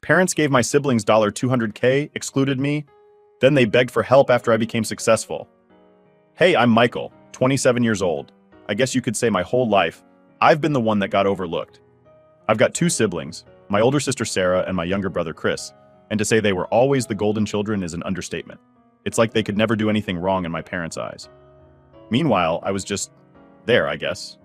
parents gave my siblings $200K, excluded me, then they begged for help after I became successful. Hey, I'm Michael, 27 years old. I guess you could say my whole life, I've been the one that got overlooked. I've got two siblings, my older sister Sarah and my younger brother Chris, and to say they were always the golden children is an understatement. It's like they could never do anything wrong in my parents' eyes. Meanwhile, I was just there, I guess.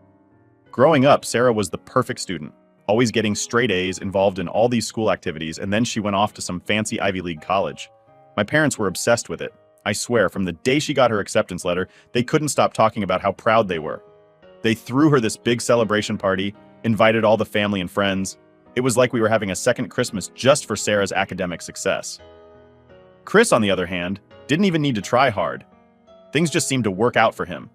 Growing up, Sarah was the perfect student, always getting straight A's, involved in all these school activities, and then she went off to some fancy Ivy League college. My parents were obsessed with it. I swear, from the day she got her acceptance letter, they couldn't stop talking about how proud they were. They threw her this big celebration party, invited all the family and friends. It was like we were having a second Christmas just for Sarah's academic success. Chris, on the other hand, didn't even need to try hard. Things just seemed to work out for him.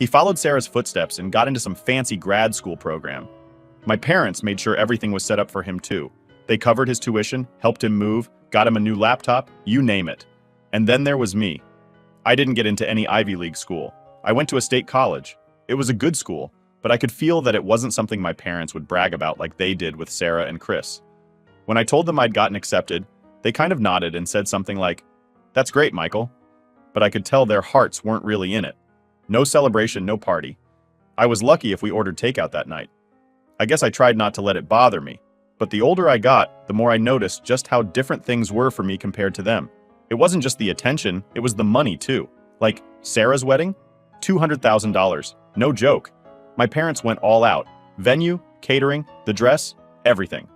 He followed Sarah's footsteps and got into some fancy grad school program. My parents made sure everything was set up for him too. They covered his tuition, helped him move, got him a new laptop, you name it. And then there was me. I didn't get into any Ivy League school. I went to a state college. It was a good school, but I could feel that it wasn't something my parents would brag about like they did with Sarah and Chris. When I told them I'd gotten accepted, they kind of nodded and said something like, "That's great, Michael." But I could tell their hearts weren't really in it. No celebration, no party. I was lucky if we ordered takeout that night. I guess I tried not to let it bother me, but the older I got, the more I noticed just how different things were for me compared to them. It wasn't just the attention, it was the money too. Like Sarah's wedding? $200,000. No joke. My parents went all out. Venue, catering, the dress, everything.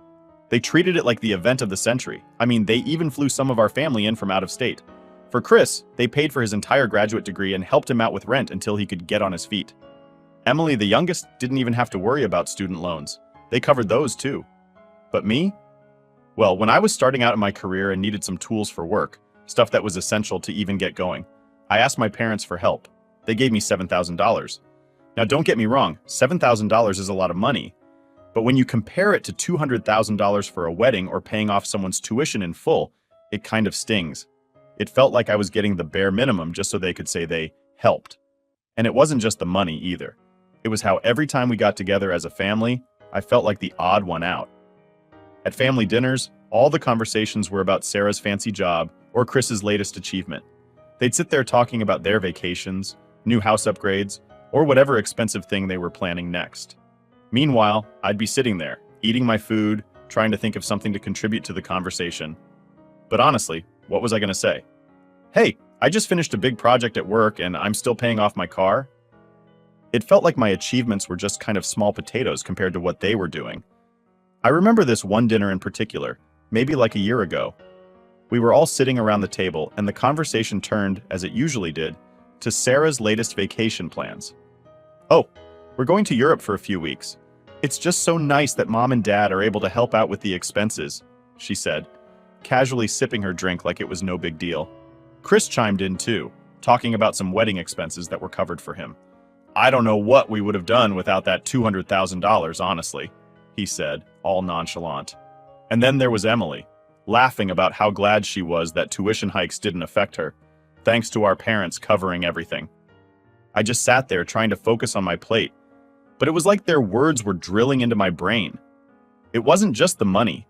They treated it like the event of the century. I mean, they even flew some of our family in from out of state. For Chris, they paid for his entire graduate degree and helped him out with rent until he could get on his feet. Emily, the youngest, didn't even have to worry about student loans. They covered those too. But me? Well, when I was starting out in my career and needed some tools for work, stuff that was essential to even get going, I asked my parents for help. They gave me $7,000. Now don't get me wrong, $7,000 is a lot of money. But when you compare it to $200,000 for a wedding or paying off someone's tuition in full, it kind of stings. It felt like I was getting the bare minimum just so they could say they helped. And it wasn't just the money either. It was how every time we got together as a family, I felt like the odd one out. At family dinners, all the conversations were about Sarah's fancy job or Chris's latest achievement. They'd sit there talking about their vacations, new house upgrades, or whatever expensive thing they were planning next. Meanwhile, I'd be sitting there, eating my food, trying to think of something to contribute to the conversation. But honestly, what was I going to say? Hey, I just finished a big project at work and I'm still paying off my car. It felt like my achievements were just kind of small potatoes compared to what they were doing. I remember this one dinner in particular, maybe like a year ago. We were all sitting around the table and the conversation turned, as it usually did, to Sarah's latest vacation plans. "Oh, we're going to Europe for a few weeks. It's just so nice that Mom and Dad are able to help out with the expenses," she said, casually sipping her drink like it was no big deal. Chris chimed in too, talking about some wedding expenses that were covered for him. "I don't know what we would have done without that $200,000, honestly," he said, all nonchalant. And then there was Emily, laughing about how glad she was that tuition hikes didn't affect her, thanks to our parents covering everything. I just sat there trying to focus on my plate, but it was like their words were drilling into my brain. It wasn't just the money.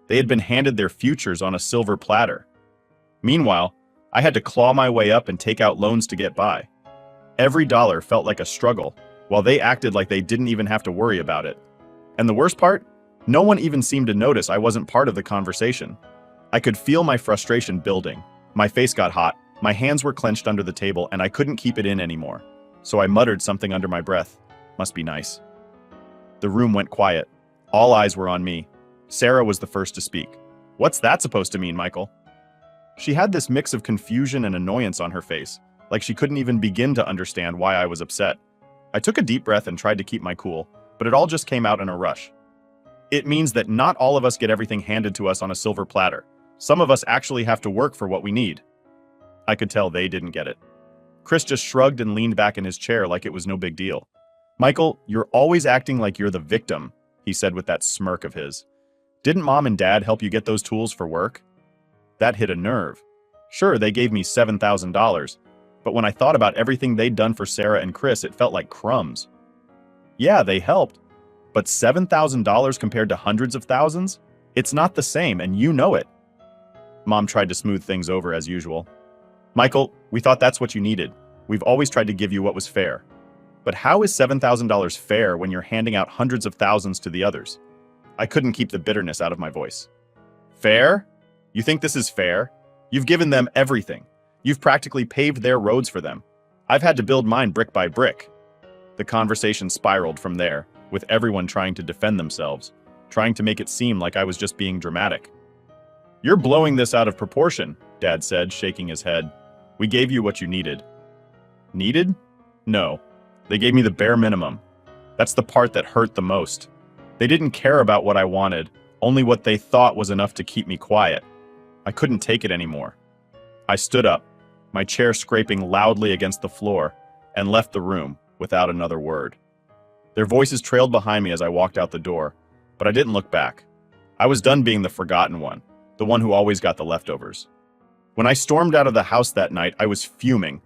They had been handed their futures on a silver platter. Meanwhile, I had to claw my way up and take out loans to get by. Every dollar felt like a struggle, while they acted like they didn't even have to worry about it. And the worst part? No one even seemed to notice I wasn't part of the conversation. I could feel my frustration building. My face got hot, my hands were clenched under the table, and I couldn't keep it in anymore. So I muttered something under my breath. Must be nice. The room went quiet. All eyes were on me. Sarah was the first to speak. "What's that supposed to mean, Michael?" She had this mix of confusion and annoyance on her face, like she couldn't even begin to understand why I was upset. I took a deep breath and tried to keep my cool, but it all just came out in a rush. "It means that not all of us get everything handed to us on a silver platter. Some of us actually have to work for what we need." I could tell they didn't get it. Chris just shrugged and leaned back in his chair like it was no big deal. "Michael, you're always acting like you're the victim," he said with that smirk of his. "Didn't Mom and Dad help you get those tools for work?" That hit a nerve. Sure, they gave me $7,000, but when I thought about everything they'd done for Sarah and Chris, it felt like crumbs. Yeah, they helped, but $7,000 compared to hundreds of thousands? It's not the same, and you know it. Mom tried to smooth things over as usual. Michael, we thought that's what you needed. We've always tried to give you what was fair. But how is $7,000 fair when you're handing out hundreds of thousands to the others? I couldn't keep the bitterness out of my voice. Fair? You think this is fair? You've given them everything. You've practically paved their roads for them. I've had to build mine brick by brick. The conversation spiraled from there, with everyone trying to defend themselves, trying to make it seem like I was just being dramatic. You're blowing this out of proportion, Dad said, shaking his head. We gave you what you needed. Needed? No. They gave me the bare minimum. That's the part that hurt the most. They didn't care about what I wanted, only what they thought was enough to keep me quiet. I couldn't take it anymore. I stood up, my chair scraping loudly against the floor, and left the room without another word. Their voices trailed behind me as I walked out the door, but I didn't look back. I was done being the forgotten one, the one who always got the leftovers. When I stormed out of the house that night, I was fuming.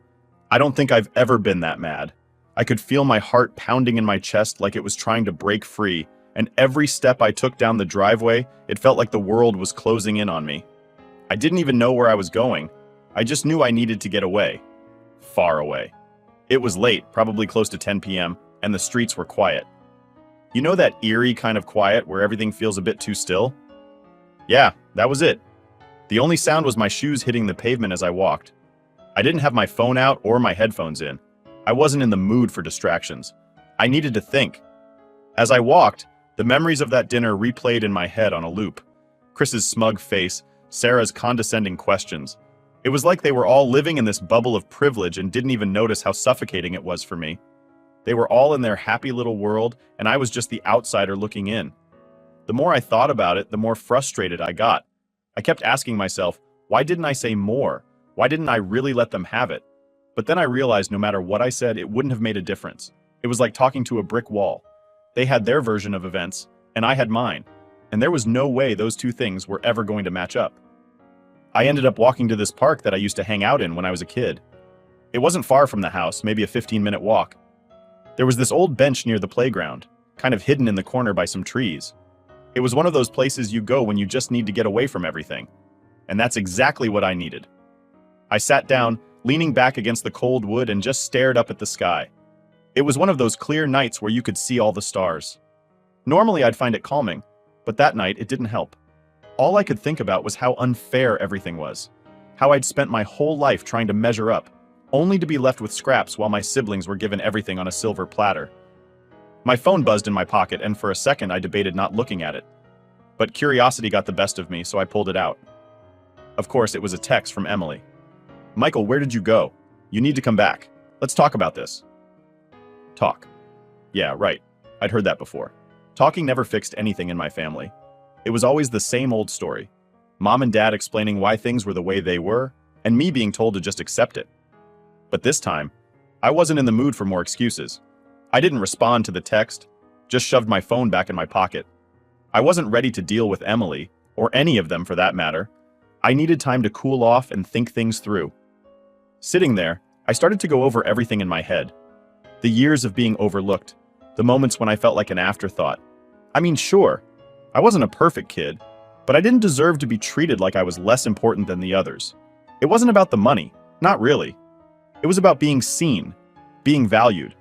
I don't think I've ever been that mad. I could feel my heart pounding in my chest like it was trying to break free, and every step I took down the driveway, it felt like the world was closing in on me. I didn't even know where I was going. I just knew I needed to get away. Far away. It was late, probably close to 10 p.m., and the streets were quiet. You know that eerie kind of quiet where everything feels a bit too still? Yeah, that was it. The only sound was my shoes hitting the pavement as I walked. I didn't have my phone out or my headphones in. I wasn't in the mood for distractions. I needed to think. As I walked, the memories of that dinner replayed in my head on a loop. Chris's smug face, Sarah's condescending questions. It was like they were all living in this bubble of privilege and didn't even notice how suffocating it was for me. They were all in their happy little world, and I was just the outsider looking in. The more I thought about it, the more frustrated I got. I kept asking myself, why didn't I say more? Why didn't I really let them have it? But then I realized no matter what I said, it wouldn't have made a difference. It was like talking to a brick wall. They had their version of events, and I had mine. And there was no way those two things were ever going to match up. I ended up walking to this park that I used to hang out in when I was a kid. It wasn't far from the house, maybe a 15-minute walk. There was this old bench near the playground, kind of hidden in the corner by some trees. It was one of those places you go when you just need to get away from everything. And that's exactly what I needed. I sat down, leaning back against the cold wood, and just stared up at the sky. It was one of those clear nights where you could see all the stars. Normally I'd find it calming, but that night it didn't help. All I could think about was how unfair everything was. How I'd spent my whole life trying to measure up, only to be left with scraps while my siblings were given everything on a silver platter. My phone buzzed in my pocket, and for a second I debated not looking at it. But curiosity got the best of me, so I pulled it out. Of course, it was a text from Emily. Michael, where did you go? You need to come back. Let's talk about this. Talk. Yeah, right. I'd heard that before. Talking never fixed anything in my family. It was always the same old story. Mom and Dad explaining why things were the way they were, and me being told to just accept it. But this time, I wasn't in the mood for more excuses. I didn't respond to the text, just shoved my phone back in my pocket. I wasn't ready to deal with Emily, or any of them for that matter. I needed time to cool off and think things through. Sitting there, I started to go over everything in my head. The years of being overlooked, the moments when I felt like an afterthought. I mean, sure, I wasn't a perfect kid, but I didn't deserve to be treated like I was less important than the others. It wasn't about the money, not really. It was about being seen, being valued.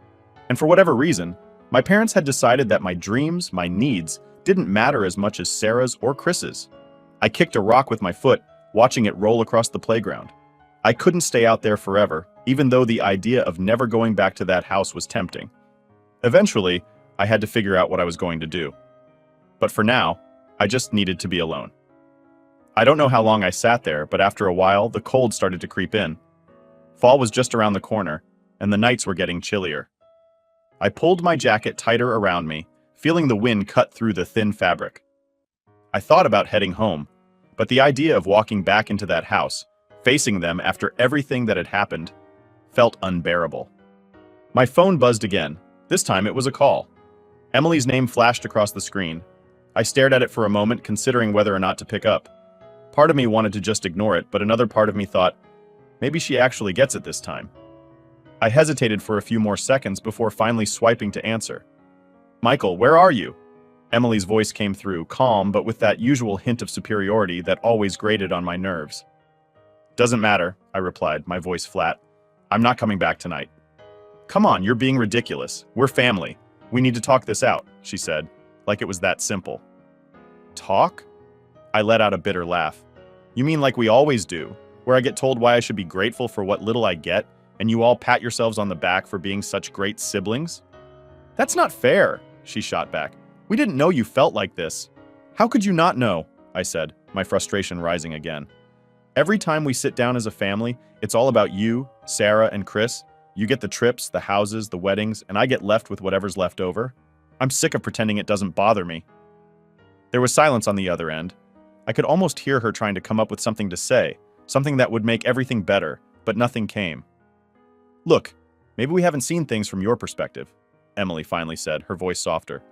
And for whatever reason, my parents had decided that my dreams, my needs, didn't matter as much as Sarah's or Chris's. I kicked a rock with my foot, watching it roll across the playground. I couldn't stay out there forever, even though the idea of never going back to that house was tempting. Eventually, I had to figure out what I was going to do. But for now, I just needed to be alone. I don't know how long I sat there, but after a while, the cold started to creep in. Fall was just around the corner, and the nights were getting chillier. I pulled my jacket tighter around me, feeling the wind cut through the thin fabric. I thought about heading home, but the idea of walking back into that house, facing them after everything that had happened, felt unbearable. My phone buzzed again. This time it was a call. Emily's name flashed across the screen. I stared at it for a moment, considering whether or not to pick up. Part of me wanted to just ignore it, but another part of me thought, maybe she actually gets it this time. I hesitated for a few more seconds before finally swiping to answer. Michael, where are you? Emily's voice came through, calm but with that usual hint of superiority that always grated on my nerves. "Doesn't matter," I replied, my voice flat. "I'm not coming back tonight." "Come on, you're being ridiculous. We're family. We need to talk this out," she said, like it was that simple. "Talk?" I let out a bitter laugh. "You mean like we always do, where I get told why I should be grateful for what little I get, and you all pat yourselves on the back for being such great siblings?" "That's not fair," she shot back. "We didn't know you felt like this." "How could you not know?" I said, my frustration rising again. "Every time we sit down as a family, it's all about you, Sarah, and Chris. You get the trips, the houses, the weddings, and I get left with whatever's left over. I'm sick of pretending it doesn't bother me." There was silence on the other end. I could almost hear her trying to come up with something to say, something that would make everything better, but nothing came. "Look, maybe we haven't seen things from your perspective," Emily finally said, her voice softer.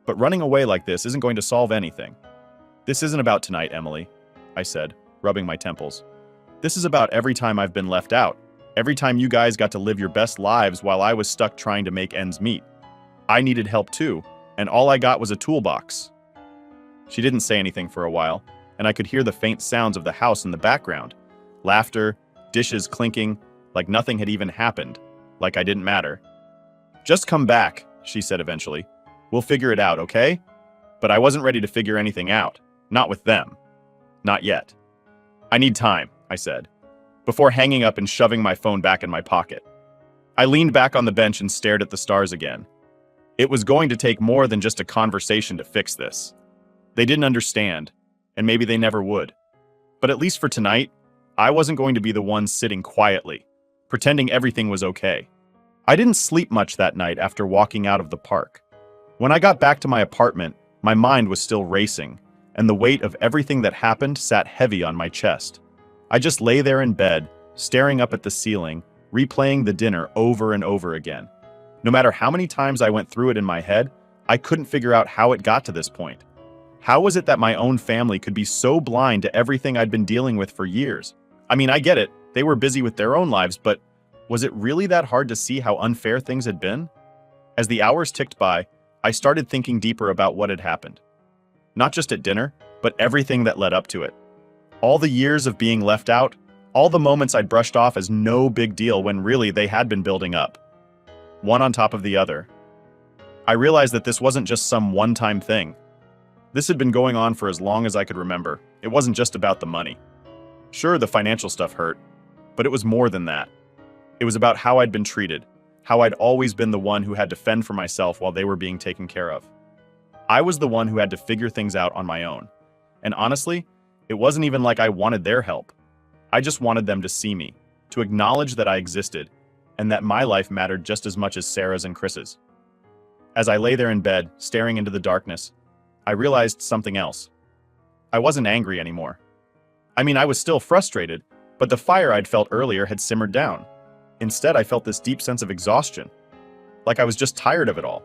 "But running away like this isn't going to solve anything." "This isn't about tonight, Emily," I said, rubbing my temples. "This is about every time I've been left out. Every time you guys got to live your best lives while I was stuck trying to make ends meet. I needed help too, and all I got was a toolbox." She didn't say anything for a while, and I could hear the faint sounds of the house in the background. Laughter, dishes clinking, like nothing had even happened, like I didn't matter. "Just come back," she said eventually. "We'll figure it out, okay?" But I wasn't ready to figure anything out. Not with them. Not yet. "I need time," I said, before hanging up and shoving my phone back in my pocket. I leaned back on the bench and stared at the stars again. It was going to take more than just a conversation to fix this. They didn't understand, and maybe they never would. But at least for tonight, I wasn't going to be the one sitting quietly, pretending everything was okay. I didn't sleep much that night after walking out of the park. When I got back to my apartment, my mind was still racing, and the weight of everything that happened sat heavy on my chest. I just lay there in bed, staring up at the ceiling, replaying the dinner over and over again. No matter how many times I went through it in my head, I couldn't figure out how it got to this point. How was it that my own family could be so blind to everything I'd been dealing with for years? I mean, I get it, they were busy with their own lives, but was it really that hard to see how unfair things had been? As the hours ticked by, I started thinking deeper about what had happened. Not just at dinner, but everything that led up to it. All the years of being left out, all the moments I'd brushed off as no big deal when really they had been building up. One on top of the other. I realized that this wasn't just some one-time thing. This had been going on for as long as I could remember. It wasn't just about the money. Sure, the financial stuff hurt, but it was more than that. It was about how I'd been treated, how I'd always been the one who had to fend for myself while they were being taken care of. I was the one who had to figure things out on my own. And honestly, it wasn't even like I wanted their help. I just wanted them to see me, to acknowledge that I existed, and that my life mattered just as much as Sarah's and Chris's. As I lay there in bed, staring into the darkness, I realized something else. I wasn't angry anymore. I mean, I was still frustrated, but the fire I'd felt earlier had simmered down. Instead, I felt this deep sense of exhaustion. Like I was just tired of it all.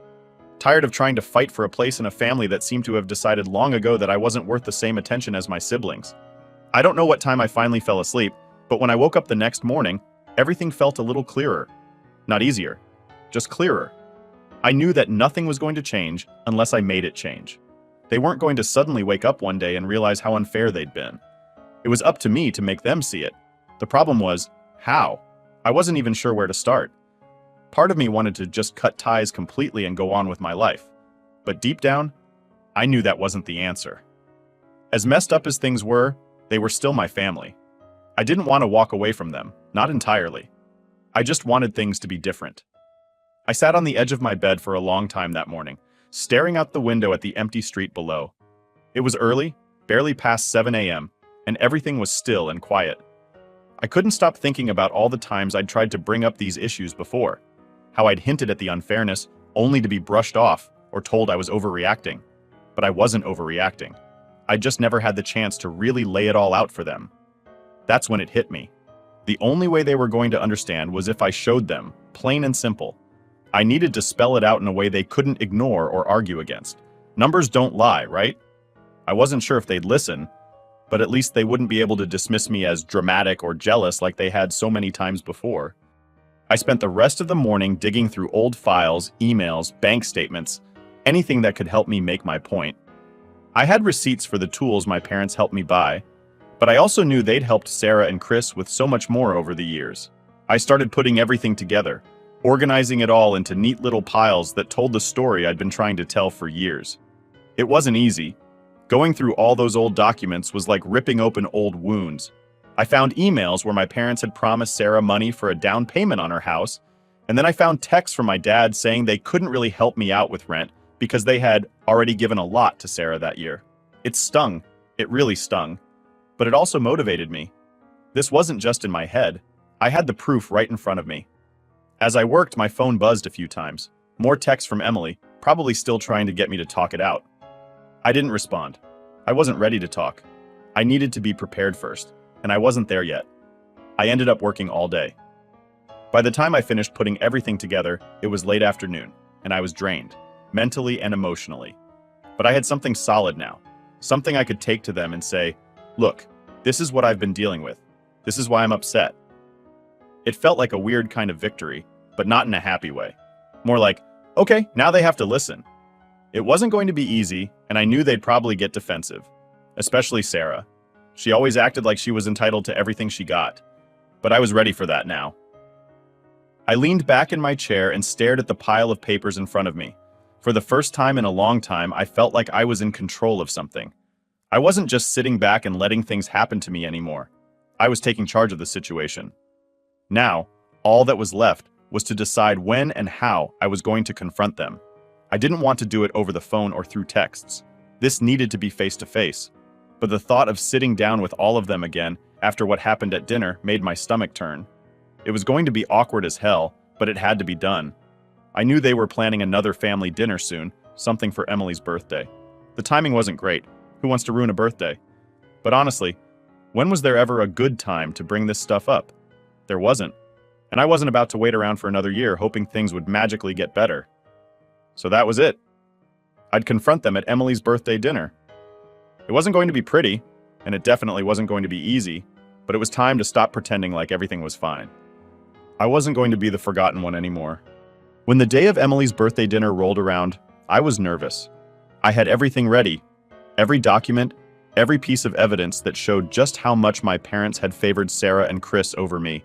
Tired of trying to fight for a place in a family that seemed to have decided long ago that I wasn't worth the same attention as my siblings. I don't know what time I finally fell asleep, but when I woke up the next morning, everything felt a little clearer. Not easier, just clearer. I knew that nothing was going to change unless I made it change. They weren't going to suddenly wake up one day and realize how unfair they'd been. It was up to me to make them see it. The problem was, how? I wasn't even sure where to start. Part of me wanted to just cut ties completely and go on with my life. But deep down, I knew that wasn't the answer. As messed up as things were, they were still my family. I didn't want to walk away from them, not entirely. I just wanted things to be different. I sat on the edge of my bed for a long time that morning, staring out the window at the empty street below. It was early, barely past 7 a.m., and everything was still and quiet. I couldn't stop thinking about all the times I'd tried to bring up these issues before, how I'd hinted at the unfairness only to be brushed off or told I was overreacting. But I wasn't overreacting. I just never had the chance to really lay it all out for them. That's when it hit me. The only way they were going to understand was if I showed them, plain and simple. I needed to spell it out in a way they couldn't ignore or argue against. Numbers don't lie, right? I wasn't sure if they'd listen, but at least they wouldn't be able to dismiss me as dramatic or jealous like they had so many times before. I spent the rest of the morning digging through old files, emails, bank statements, anything that could help me make my point. I had receipts for the tools my parents helped me buy, but I also knew they'd helped Sarah and Chris with so much more over the years. I started putting everything together, organizing it all into neat little piles that told the story I'd been trying to tell for years. It wasn't easy. Going through all those old documents was like ripping open old wounds. I found emails where my parents had promised Sarah money for a down payment on her house, and then I found texts from my dad saying they couldn't really help me out with rent because they had already given a lot to Sarah that year. It stung. It really stung. But it also motivated me. This wasn't just in my head. I had the proof right in front of me. As I worked, my phone buzzed a few times. More texts from Emily, probably still trying to get me to talk it out. I didn't respond. I wasn't ready to talk. I needed to be prepared first, and I wasn't there yet. I ended up working all day. By the time I finished putting everything together, it was late afternoon, and I was drained, mentally and emotionally. But I had something solid now, something I could take to them and say, "Look, this is what I've been dealing with. This is why I'm upset." It felt like a weird kind of victory, but not in a happy way. More like, okay, now they have to listen. It wasn't going to be easy, and I knew they'd probably get defensive, especially Sarah. She always acted like she was entitled to everything she got, but I was ready for that now. I leaned back in my chair and stared at the pile of papers in front of me. For the first time in a long time, I felt like I was in control of something. I wasn't just sitting back and letting things happen to me anymore. I was taking charge of the situation. Now, all that was left was to decide when and how I was going to confront them. I didn't want to do it over the phone or through texts. This needed to be face-to-face. But the thought of sitting down with all of them again after what happened at dinner made my stomach turn. It was going to be awkward as hell, but it had to be done. I knew they were planning another family dinner soon, something for Emily's birthday. The timing wasn't great. Who wants to ruin a birthday? But honestly, when was there ever a good time to bring this stuff up? There wasn't. And I wasn't about to wait around for another year hoping things would magically get better. So that was it. I'd confront them at Emily's birthday dinner. It wasn't going to be pretty, and it definitely wasn't going to be easy, but it was time to stop pretending like everything was fine. I wasn't going to be the forgotten one anymore. When the day of Emily's birthday dinner rolled around, I was nervous. I had everything ready. Every document, every piece of evidence that showed just how much my parents had favored Sarah and Chris over me.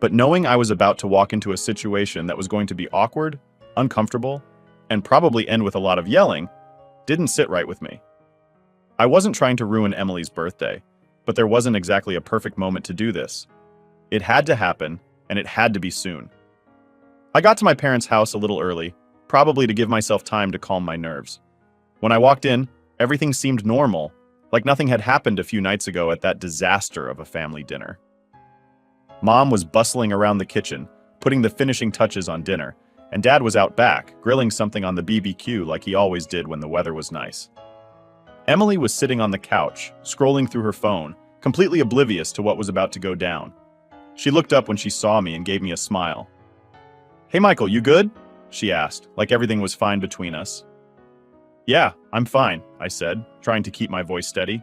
But knowing I was about to walk into a situation that was going to be awkward, uncomfortable, and probably end with a lot of yelling, didn't sit right with me. I wasn't trying to ruin Emily's birthday, but there wasn't exactly a perfect moment to do this. It had to happen, and it had to be soon. I got to my parents' house a little early, probably to give myself time to calm my nerves. When I walked in, everything seemed normal, like nothing had happened a few nights ago at that disaster of a family dinner. Mom was bustling around the kitchen, putting the finishing touches on dinner, and Dad was out back, grilling something on the BBQ like he always did when the weather was nice. Emily was sitting on the couch, scrolling through her phone, completely oblivious to what was about to go down. She looked up when she saw me and gave me a smile. "Hey Michael, you good?" she asked, like everything was fine between us. "Yeah, I'm fine," I said, trying to keep my voice steady.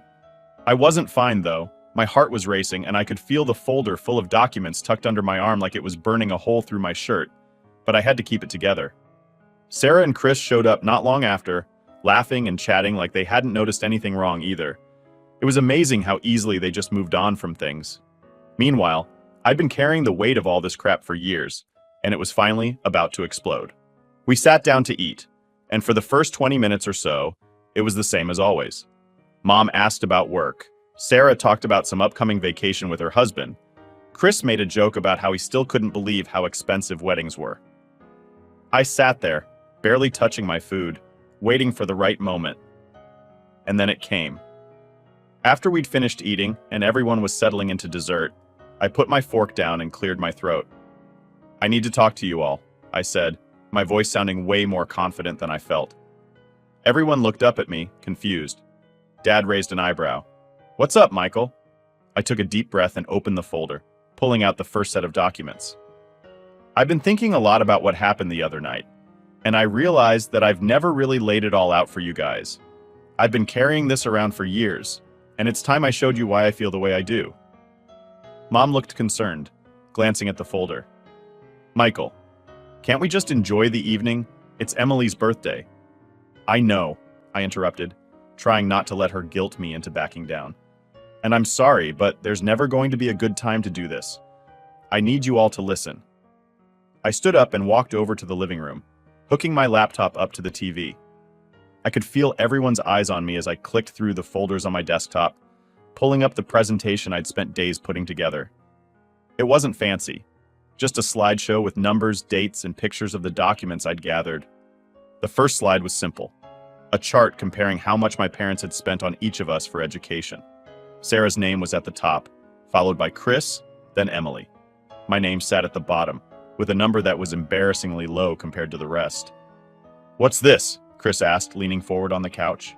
I wasn't fine, though. My heart was racing, and I could feel the folder full of documents tucked under my arm like it was burning a hole through my shirt, but I had to keep it together. Sarah and Chris showed up not long after, laughing and chatting like they hadn't noticed anything wrong either. It was amazing how easily they just moved on from things. Meanwhile, I'd been carrying the weight of all this crap for years, and it was finally about to explode. We sat down to eat, and for the first 20 minutes or so, it was the same as always. Mom asked about work. Sarah talked about some upcoming vacation with her husband. Chris made a joke about how he still couldn't believe how expensive weddings were. I sat there, barely touching my food, waiting for the right moment. And then it came. After we'd finished eating and everyone was settling into dessert, I put my fork down and cleared my throat. "I need to talk to you all," I said, my voice sounding way more confident than I felt. Everyone looked up at me, confused. Dad raised an eyebrow. "What's up, Michael?" I took a deep breath and opened the folder, pulling out the first set of documents. I've been thinking a lot about what happened the other night, and I realized that I've never really laid it all out for you guys. I've been carrying this around for years, and it's time I showed you why I feel the way I do. Mom looked concerned, glancing at the folder. "Michael, can't we just enjoy the evening? It's Emily's birthday. I know, I interrupted, trying not to let her guilt me into backing down. And I'm sorry, but there's never going to be a good time to do this. I need you all to listen. I stood up and walked over to the living room, hooking my laptop up to the TV. I could feel everyone's eyes on me as I clicked through the folders on my desktop, pulling up the presentation I'd spent days putting together. It wasn't fancy, just a slideshow with numbers, dates, and pictures of the documents I'd gathered. The first slide was simple, a chart comparing how much my parents had spent on each of us for education. Sarah's name was at the top, followed by Chris, then Emily. My name sat at the bottom, with a number that was embarrassingly low compared to the rest. "What's this?" Chris asked, leaning forward on the couch.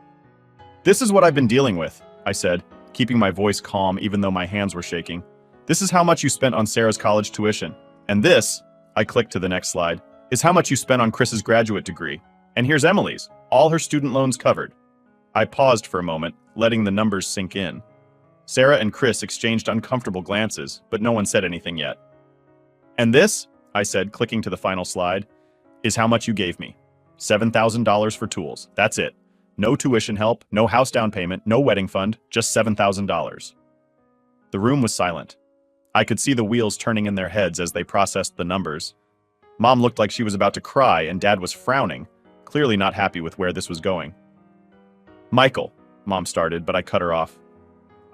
"This is what I've been dealing with," I said, keeping my voice calm even though my hands were shaking. "This is how much you spent on Sarah's college tuition. And this," I clicked to the next slide, "is how much you spent on Chris's graduate degree. And here's Emily's, all her student loans covered." I paused for a moment, letting the numbers sink in. Sarah and Chris exchanged uncomfortable glances, but no one said anything yet. "And this," I said, clicking to the final slide, "is how much you gave me. $7,000 for tools. That's it. No tuition help, no house down payment, no wedding fund, just $7,000. The room was silent. I could see the wheels turning in their heads as they processed the numbers. Mom looked like she was about to cry, and Dad was frowning, clearly not happy with where this was going. "Michael," Mom started, but I cut her off.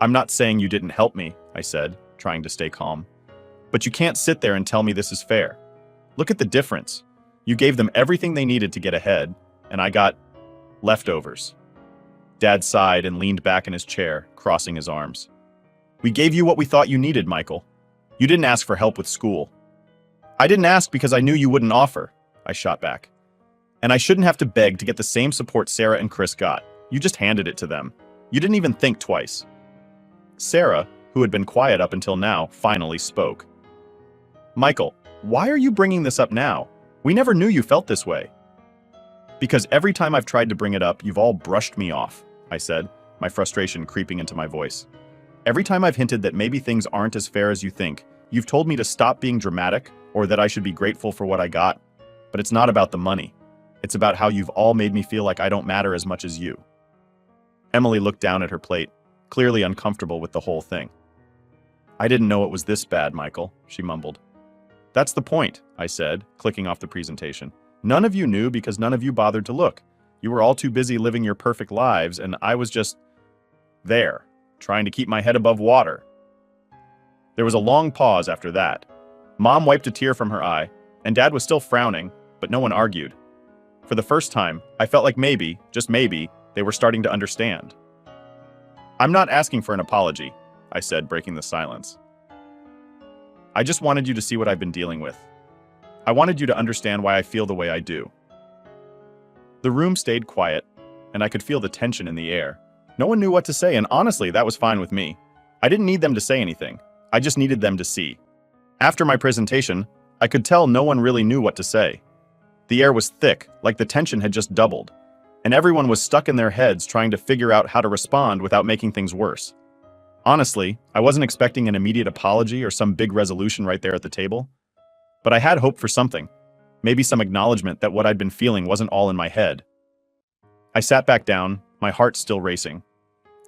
"I'm not saying you didn't help me," I said, trying to stay calm. "But you can't sit there and tell me this is fair. Look at the difference. You gave them everything they needed to get ahead, and I got leftovers." Dad sighed and leaned back in his chair, crossing his arms. "We gave you what we thought you needed, Michael. You didn't ask for help with school." "I didn't ask because I knew you wouldn't offer," I shot back. "And I shouldn't have to beg to get the same support Sarah and Chris got. You just handed it to them. You didn't even think twice." Sarah, who had been quiet up until now, finally spoke. "Michael, why are you bringing this up now? We never knew you felt this way." "Because every time I've tried to bring it up, you've all brushed me off," I said, my frustration creeping into my voice. "Every time I've hinted that maybe things aren't as fair as you think, you've told me to stop being dramatic or that I should be grateful for what I got. But it's not about the money. It's about how you've all made me feel like I don't matter as much as you." Emily looked down at her plate, clearly uncomfortable with the whole thing. "I didn't know it was this bad, Michael," she mumbled. "That's the point," I said, clicking off the presentation. "None of you knew because none of you bothered to look. You were all too busy living your perfect lives, and I was just there, trying to keep my head above water." There was a long pause after that. Mom wiped a tear from her eye, and Dad was still frowning, but no one argued. For the first time, I felt like maybe, just maybe, they were starting to understand. "I'm not asking for an apology," I said, breaking the silence. "I just wanted you to see what I've been dealing with. I wanted you to understand why I feel the way I do." The room stayed quiet, and I could feel the tension in the air. No one knew what to say, and honestly, that was fine with me. I didn't need them to say anything. I just needed them to see. After my presentation, I could tell no one really knew what to say. The air was thick, like the tension had just doubled, and everyone was stuck in their heads trying to figure out how to respond without making things worse. Honestly, I wasn't expecting an immediate apology or some big resolution right there at the table. But I had hope for something. Maybe some acknowledgement that what I'd been feeling wasn't all in my head. I sat back down, my heart still racing.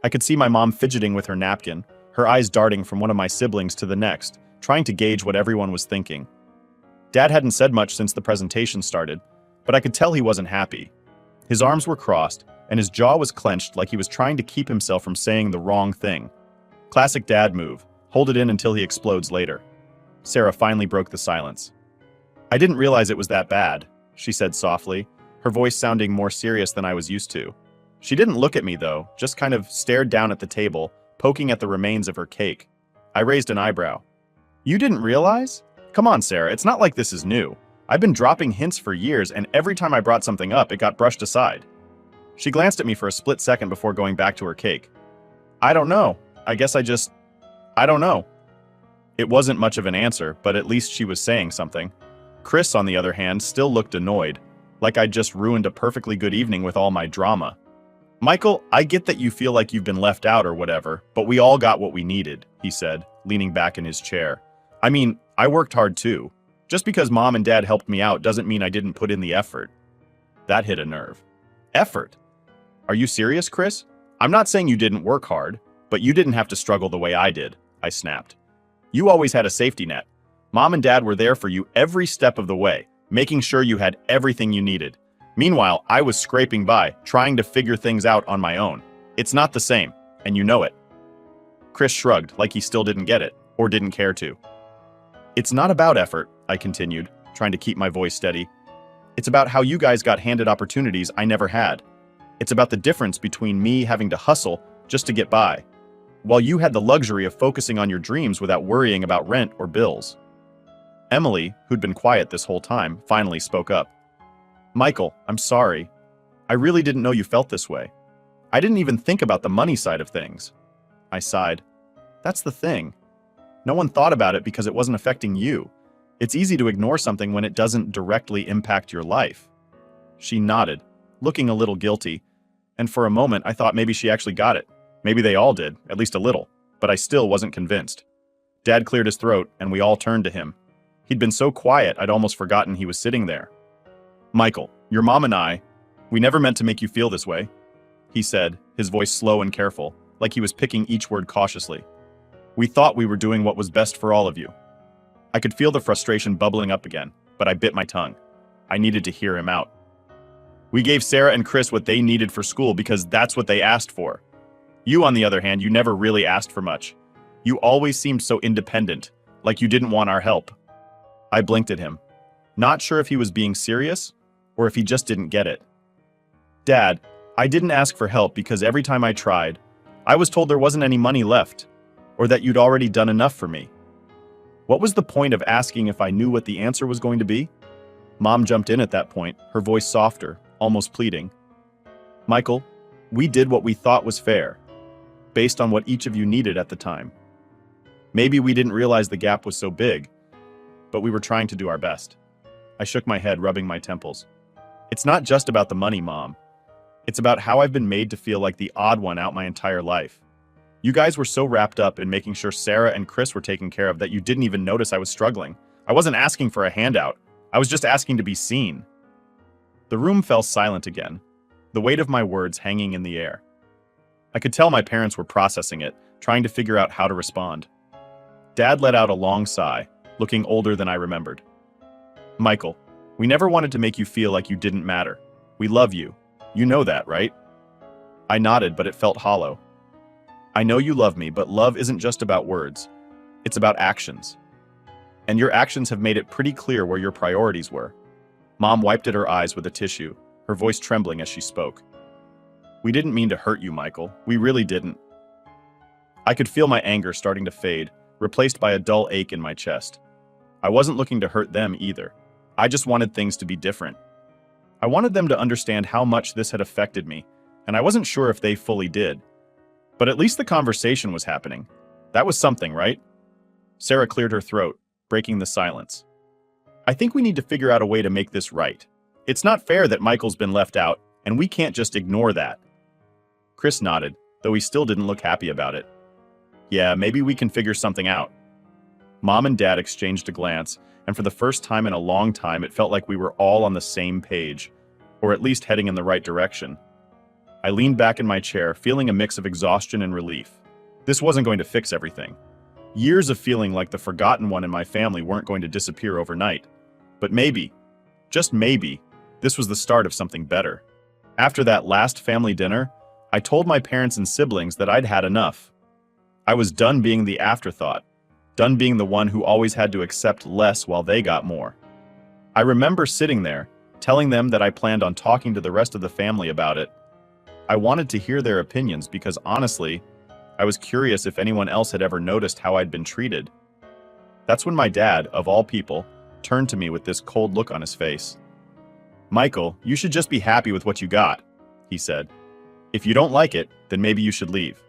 I could see my mom fidgeting with her napkin, her eyes darting from one of my siblings to the next, trying to gauge what everyone was thinking. Dad hadn't said much since the presentation started, but I could tell he wasn't happy. His arms were crossed, and his jaw was clenched like he was trying to keep himself from saying the wrong thing. Classic dad move, hold it in until he explodes later. Sarah finally broke the silence. "I didn't realize it was that bad," she said softly, her voice sounding more serious than I was used to. She didn't look at me though, just kind of stared down at the table, poking at the remains of her cake. I raised an eyebrow. "You didn't realize? Come on, Sarah, it's not like this is new. I've been dropping hints for years, and every time I brought something up, it got brushed aside." She glanced at me for a split second before going back to her cake. "I don't know. I guess I don't know." It wasn't much of an answer, but at least she was saying something. Chris, on the other hand, still looked annoyed, like I'd just ruined a perfectly good evening with all my drama. "Michael, I get that you feel like you've been left out or whatever, but we all got what we needed," he said, leaning back in his chair. "I mean, I worked hard too. Just because Mom and Dad helped me out doesn't mean I didn't put in the effort." That hit a nerve. Effort. Are you serious, Chris? I'm not saying you didn't work hard, but you didn't have to struggle the way I did, I snapped. You always had a safety net. Mom and Dad were there for you every step of the way, making sure you had everything you needed. Meanwhile, I was scraping by, trying to figure things out on my own. It's not the same, and you know it. Chris shrugged, like he still didn't get it, or didn't care to. It's not about effort, I continued, trying to keep my voice steady. It's about how you guys got handed opportunities I never had. It's about the difference between me having to hustle just to get by, while you had the luxury of focusing on your dreams without worrying about rent or bills. Emily, who'd been quiet this whole time, finally spoke up. Michael, I'm sorry. I really didn't know you felt this way. I didn't even think about the money side of things. I sighed. That's the thing. No one thought about it because it wasn't affecting you. It's easy to ignore something when it doesn't directly impact your life. She nodded, looking a little guilty, and for a moment I thought maybe she actually got it. Maybe they all did, at least a little, but I still wasn't convinced. Dad cleared his throat, and we all turned to him. He'd been so quiet I'd almost forgotten he was sitting there. Michael, your mom and I, we never meant to make you feel this way, he said, his voice slow and careful, like he was picking each word cautiously. We thought we were doing what was best for all of you. I could feel the frustration bubbling up again, but I bit my tongue. I needed to hear him out. We gave Sarah and Chris what they needed for school because that's what they asked for. You, on the other hand, you never really asked for much. You always seemed so independent, like you didn't want our help. I blinked at him, not sure if he was being serious or if he just didn't get it. Dad, I didn't ask for help because every time I tried, I was told there wasn't any money left, or that you'd already done enough for me. What was the point of asking if I knew what the answer was going to be? Mom jumped in at that point, her voice softer, almost pleading. Michael, we did what we thought was fair, based on what each of you needed at the time. Maybe we didn't realize the gap was so big, but we were trying to do our best. I shook my head, rubbing my temples. It's not just about the money, Mom. It's about how I've been made to feel like the odd one out my entire life. You guys were so wrapped up in making sure Sarah and Chris were taken care of that you didn't even notice I was struggling. I wasn't asking for a handout. I was just asking to be seen. The room fell silent again, the weight of my words hanging in the air. I could tell my parents were processing it, trying to figure out how to respond. Dad let out a long sigh, looking older than I remembered. Michael, we never wanted to make you feel like you didn't matter. We love you. You know that, right? I nodded, but it felt hollow. I know you love me, but love isn't just about words. It's about actions. And your actions have made it pretty clear where your priorities were. Mom wiped at her eyes with a tissue, her voice trembling as she spoke. We didn't mean to hurt you, Michael. We really didn't. I could feel my anger starting to fade, replaced by a dull ache in my chest. I wasn't looking to hurt them either. I just wanted things to be different. I wanted them to understand how much this had affected me, and I wasn't sure if they fully did. But at least the conversation was happening. That was something, right? Sarah cleared her throat, breaking the silence. I think we need to figure out a way to make this right. It's not fair that Michael's been left out, and we can't just ignore that. Chris nodded, though he still didn't look happy about it. Yeah, maybe we can figure something out. Mom and Dad exchanged a glance, and for the first time in a long time, it felt like we were all on the same page, or at least heading in the right direction. I leaned back in my chair, feeling a mix of exhaustion and relief. This wasn't going to fix everything. Years of feeling like the forgotten one in my family weren't going to disappear overnight. But maybe, just maybe, this was the start of something better. After that last family dinner, I told my parents and siblings that I'd had enough. I was done being the afterthought, done being the one who always had to accept less while they got more. I remember sitting there, telling them that I planned on talking to the rest of the family about it. I wanted to hear their opinions because honestly, I was curious if anyone else had ever noticed how I'd been treated. That's when my dad, of all people, turned to me with this cold look on his face. Michael, you should just be happy with what you got, he said. If you don't like it, then maybe you should leave.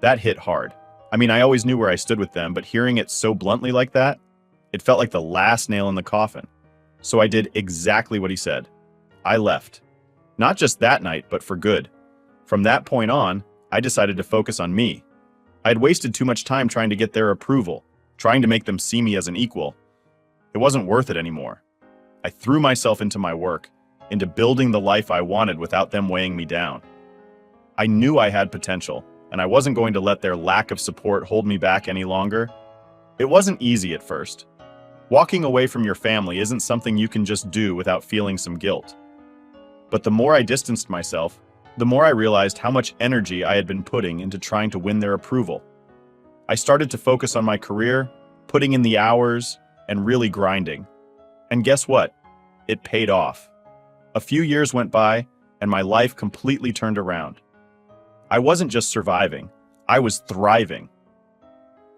That hit hard. I mean, I always knew where I stood with them, but hearing it so bluntly like that, it felt like the last nail in the coffin. So I did exactly what he said. I left. Not just that night, but for good. From that point on, I decided to focus on me. I had wasted too much time trying to get their approval, trying to make them see me as an equal. It wasn't worth it anymore. I threw myself into my work, into building the life I wanted without them weighing me down. I knew I had potential, and I wasn't going to let their lack of support hold me back any longer. It wasn't easy at first. Walking away from your family isn't something you can just do without feeling some guilt. But the more I distanced myself, the more I realized how much energy I had been putting into trying to win their approval. I started to focus on my career, putting in the hours, and really grinding. And guess what? It paid off. A few years went by, and my life completely turned around. I wasn't just surviving, I was thriving.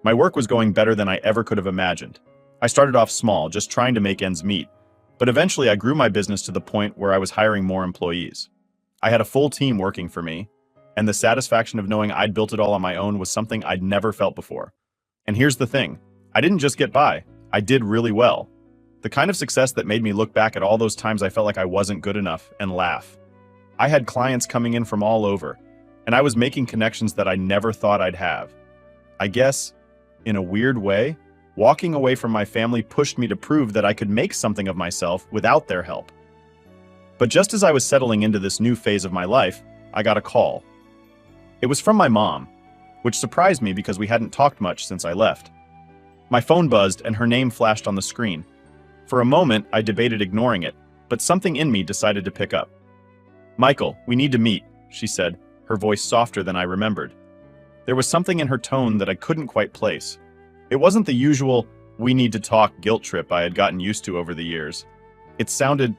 My work was going better than I ever could have imagined. I started off small, just trying to make ends meet, but eventually I grew my business to the point where I was hiring more employees. I had a full team working for me, and the satisfaction of knowing I'd built it all on my own was something I'd never felt before. And here's the thing, I didn't just get by, I did really well. The kind of success that made me look back at all those times I felt like I wasn't good enough and laugh. I had clients coming in from all over, and I was making connections that I never thought I'd have. I guess, in a weird way, walking away from my family pushed me to prove that I could make something of myself without their help. But just as I was settling into this new phase of my life, I got a call. It was from my mom, which surprised me because we hadn't talked much since I left. My phone buzzed and her name flashed on the screen. For a moment, I debated ignoring it, but something in me decided to pick up. "Michael, we need to meet," she said, her voice softer than I remembered. There was something in her tone that I couldn't quite place. It wasn't the usual, "we need to talk" guilt trip I had gotten used to over the years. It sounded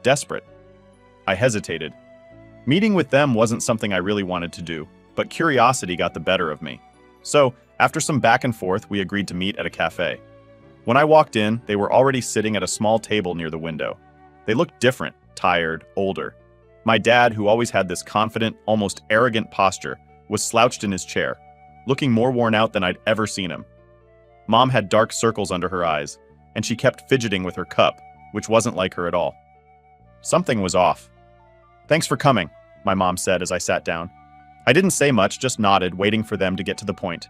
desperate. I hesitated. Meeting with them wasn't something I really wanted to do, but curiosity got the better of me. So, after some back and forth, we agreed to meet at a cafe. When I walked in, they were already sitting at a small table near the window. They looked different, tired, older. My dad, who always had this confident, almost arrogant posture, was slouched in his chair, looking more worn out than I'd ever seen him. Mom had dark circles under her eyes, and she kept fidgeting with her cup, which wasn't like her at all. Something was off. "Thanks for coming," my mom said as I sat down. I didn't say much, just nodded, waiting for them to get to the point.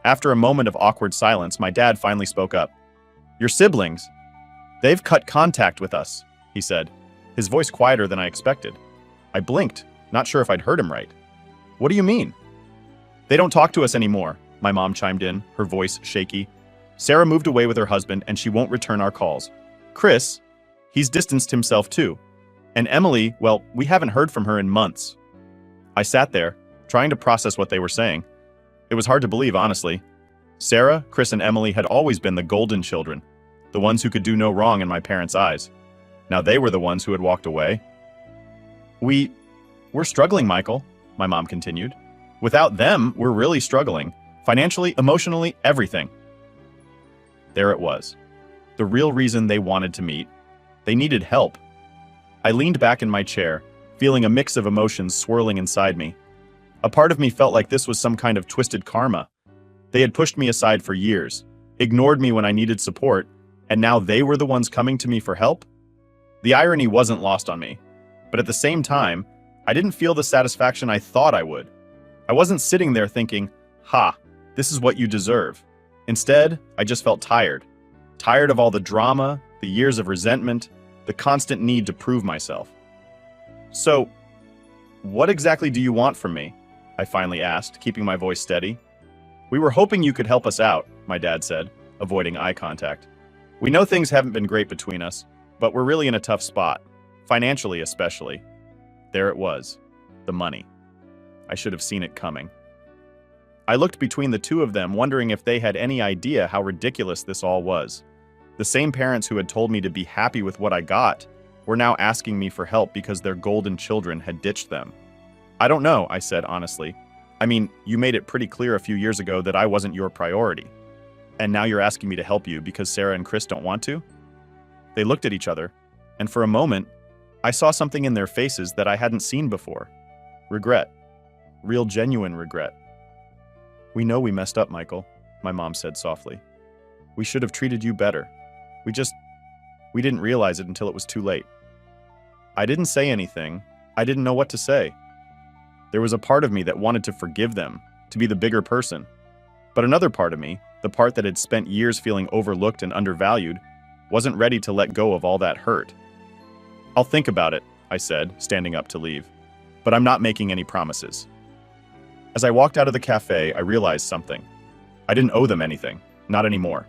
After a moment of awkward silence, my dad finally spoke up. "Your siblings? They've cut contact with us," he said, his voice quieter than I expected. I blinked, not sure if I'd heard him right. "What do you mean?" "They don't talk to us anymore," my mom chimed in, her voice shaky. "Sarah moved away with her husband and she won't return our calls. Chris, he's distanced himself too. And Emily, well, we haven't heard from her in months." I sat there, trying to process what they were saying. It was hard to believe, honestly. Sarah, Chris, and Emily had always been the golden children, the ones who could do no wrong in my parents' eyes. Now they were the ones who had walked away. We're struggling, Michael," my mom continued. "Without them, we're really struggling. Financially, emotionally, everything." There it was. The real reason they wanted to meet. They needed help. I leaned back in my chair, feeling a mix of emotions swirling inside me. A part of me felt like this was some kind of twisted karma. They had pushed me aside for years, ignored me when I needed support, and now they were the ones coming to me for help? The irony wasn't lost on me, but at the same time, I didn't feel the satisfaction I thought I would. I wasn't sitting there thinking, "Ha, this is what you deserve." Instead, I just felt tired. Tired of all the drama, the years of resentment, the constant need to prove myself. "So, what exactly do you want from me?" I finally asked, keeping my voice steady. "We were hoping you could help us out," my dad said, avoiding eye contact. "We know things haven't been great between us, but we're really in a tough spot, financially especially." There it was, the money. I should have seen it coming. I looked between the two of them, wondering if they had any idea how ridiculous this all was. The same parents who had told me to be happy with what I got were now asking me for help because their golden children had ditched them. "I don't know," I said honestly. "I mean, you made it pretty clear a few years ago that I wasn't your priority. And now you're asking me to help you because Sarah and Chris don't want to?" They looked at each other, and for a moment, I saw something in their faces that I hadn't seen before. Regret. Real genuine regret. "We know we messed up, Michael," my mom said softly. "We should have treated you better. We didn't realize it until it was too late." I didn't say anything. I didn't know what to say. There was a part of me that wanted to forgive them, to be the bigger person. But another part of me, the part that had spent years feeling overlooked and undervalued, wasn't ready to let go of all that hurt. I'll think about it, I said, standing up to leave. But I'm not making any promises. As I walked out of the cafe, I realized something. I didn't owe them anything. Not anymore.